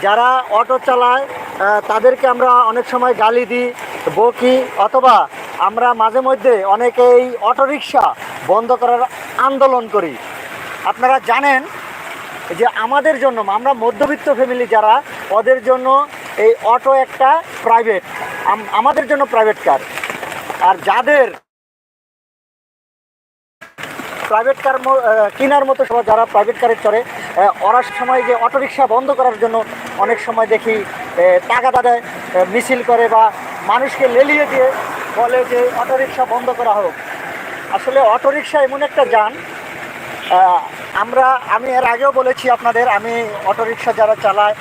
যারা অটো চালায় তাদেরকে আমরা অনেক সময় গালি দিই, বকি, অথবা আমরা মাঝে মধ্যে অনেকেই অটোরিকশা বন্ধ করার আন্দোলন করি। আপনারা জানেন যে আমাদের জন্য, আমরা মধ্যবিত্ত ফ্যামিলি যারা, ওদের জন্য এই অটো একটা প্রাইভেট, আমাদের জন্য প্রাইভেট কার। আর যাদের প্রাইভেট কার কেনার মতো সবাই যারা প্রাইভেট কারে চড়ে, ওরা সময় যে অটোরিকশা বন্ধ করার জন্য অনেক সময় দেখি টাকা দেয়, মিছিল করে বা মানুষকে লেলিয়ে দিয়ে বলে যে অটোরিকশা বন্ধ করা হোক। আসলে অটোরিকশা এমন একটা যান, আমি এর আগেও বলেছি আপনাদের, আমি অটোরিকশা যারা চালায়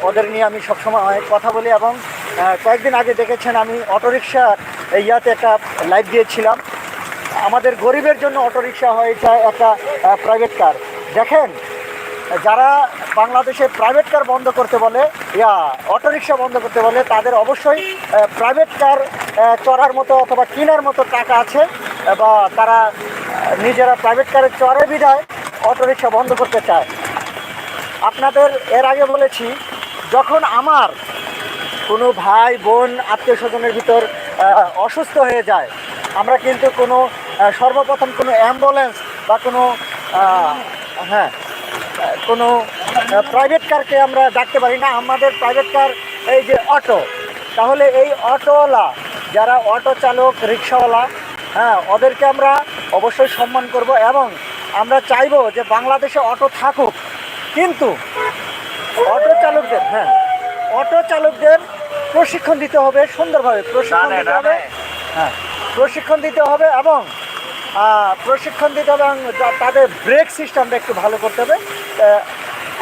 ওদের নিয়ে আমি সবসময় কথা বলি, এবং কয়েকদিন আগে দেখেছেন আমি অটোরিকশা ইয়াতে একটা লাইভ দিয়েছিলাম। আমাদের গরিবের জন্য অটোরিকশা হয়ে যায় একটা প্রাইভেট কার। দেখেন, যারা বাংলাদেশে প্রাইভেট কার বন্ধ করতে বলে, অটোরিকশা বন্ধ করতে বলে, তাদের অবশ্যই প্রাইভেট কার চড়ার মতো অথবা কেনার মতো টাকা আছে, বা তারা নিজেরা প্রাইভেট কারে চড়ে বিধায় অটোরিকশা বন্ধ করতে চায়। আপনাদের এর আগে বলেছি, যখন আমার কোনো ভাই বোন আত্মীয় স্বজনের ভিতর অসুস্থ হয়ে যায়, আমরা কিন্তু সর্বপ্রথম কোনো অ্যাম্বুলেন্স বা কোনো প্রাইভেট কারকে আমরা ডাকতে পারি না। আমাদের প্রাইভেট কার এই যে অটো, তাহলে এই অটোওয়ালা যারা অটো চালক, রিক্সাওয়ালা, ওদেরকে আমরা অবশ্যই সম্মান করব, এবং আমরা চাইবো যে বাংলাদেশে অটো থাকুক, কিন্তু অটো চালকদের প্রশিক্ষণ দিতে হবে, সুন্দরভাবে প্রশিক্ষণ দিতে হবে, প্রশিক্ষণ দিতে হবে এবং তাদের ব্রেক সিস্টেমটা একটু ভালো করতে হবে।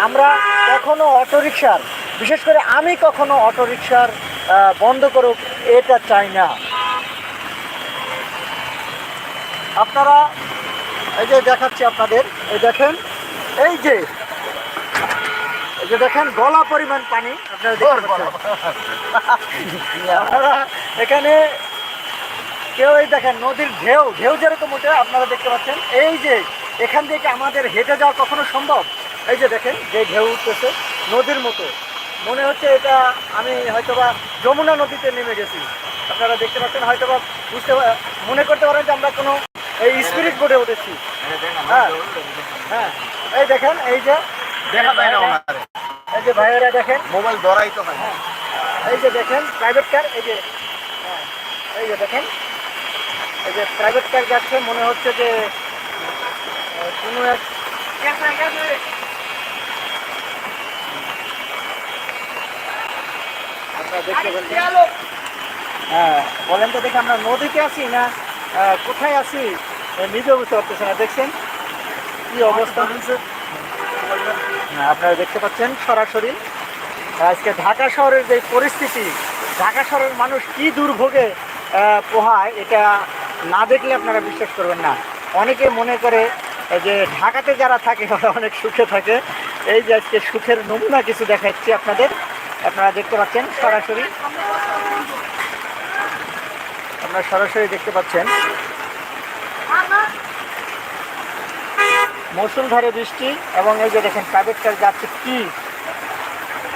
আমরা কখনো অটোরিকশার, বিশেষ করে আমি কখনো অটোরিকশার বন্ধ করুক এটা চাই না। আপনারা এই যে দেখাচ্ছি আপনাদের, দেখেন গলা পরিমাণ পানি আপনারা দেখতে পাচ্ছেন। আপনারা এখানে কেউ দেখেন নদীর ঢেউ যেরকম ওঠে আপনারা দেখতে পাচ্ছেন। এই যে এখান থেকে আমাদের হেঁটে যাওয়া কখনো সম্ভব? এই যে দেখেন যে ঢেউ উঠতেছে নদীর মতো, মনে হচ্ছে এটা আমি হয়তোবা যমুনা নদীতে নেমে গেছি। আপনারা দেখতে পাচ্ছেন, হয়তোবা মনে করতে পারেন যে আমরা কোনো এই স্পিরিট বোটে উঠেছি। এই দেখেন, এই যে ভাইয়েরা দেখেন, মোবাইল ধরাই তো হয়। এই যে দেখেন প্রাইভেট কার, এই যে দেখেন, এই যে প্রাইভেট কার যাচ্ছে, মনে হচ্ছে যে কোনো এক আপনারা দেখতে পাচ্ছেন। বলেন তো দেখে আমরা নদীতে আছি না কোথায় আছি নিজে বুঝতে পারতেছে না। দেখছেন কি অবস্থা হয়েছে, আপনারা দেখতে পাচ্ছেন সরাসরি আজকে ঢাকা শহরের যে পরিস্থিতি, ঢাকা শহরের মানুষ কি দুর্ভোগে পোহায়, এটা না দেখলে আপনারা বিশ্বাস করবেন না। অনেকে মনে করে যে ঢাকাতে যারা থাকে তারা অনেক সুখে থাকে। এই যে আজকে সুখের নমুনা কিছু দেখাচ্ছি আপনাদের, আপনারা দেখতে পাচ্ছেন সরাসরি, আপনারা সরাসরি দেখতে পাচ্ছেন মুষলধারে বৃষ্টি, এবং এই যে দেখেন প্রাইভেট কার যাচ্ছে, কি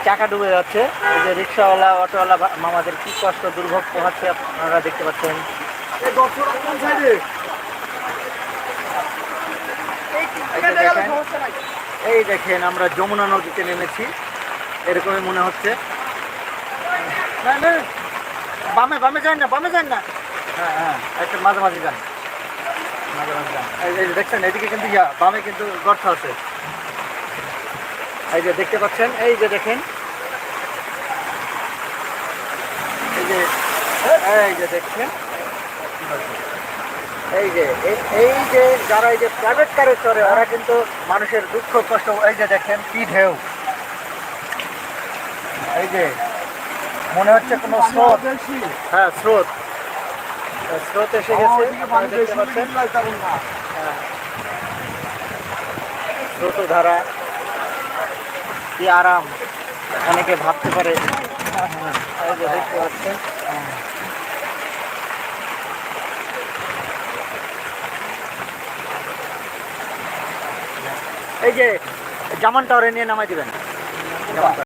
চাকা ডুবে যাচ্ছে। এই যে রিক্সাওয়ালা, অটোওয়ালা মামাদের কি কষ্ট দুর্ভোগ পোহাচ্ছে আপনারা দেখতে পাচ্ছেন। এই দেখেন আমরা যমুনা নদীতে নেমেছি, এরকমই মনে হচ্ছে। বামে যান না, একটা মাঝামাঝি যান। এই যে দেখছেন এদিকে কিন্তু বামে কিন্তু গর্ত আছে, এই যে দেখতে পাচ্ছেন। এই যে দেখেন, এই যে দেখছেন, এই যে যারা এই যে প্রাইভেট কারে চড়ে, ওরা কিন্তু মানুষের দুঃখ কষ্ট, এই যে দেখেন কি ঢেউ, এই যে মনে হচ্ছে কোনো স্রোত, স্রোত এসে গেছে, দেখতে পাচ্ছেন স্রোতধারা, কি আরাম অনেকে ভাবতে পারে। এই যে দেখতে পাচ্ছেন, এই যে জামান টাওয়ারে নিয়ে নামাই দিবেন।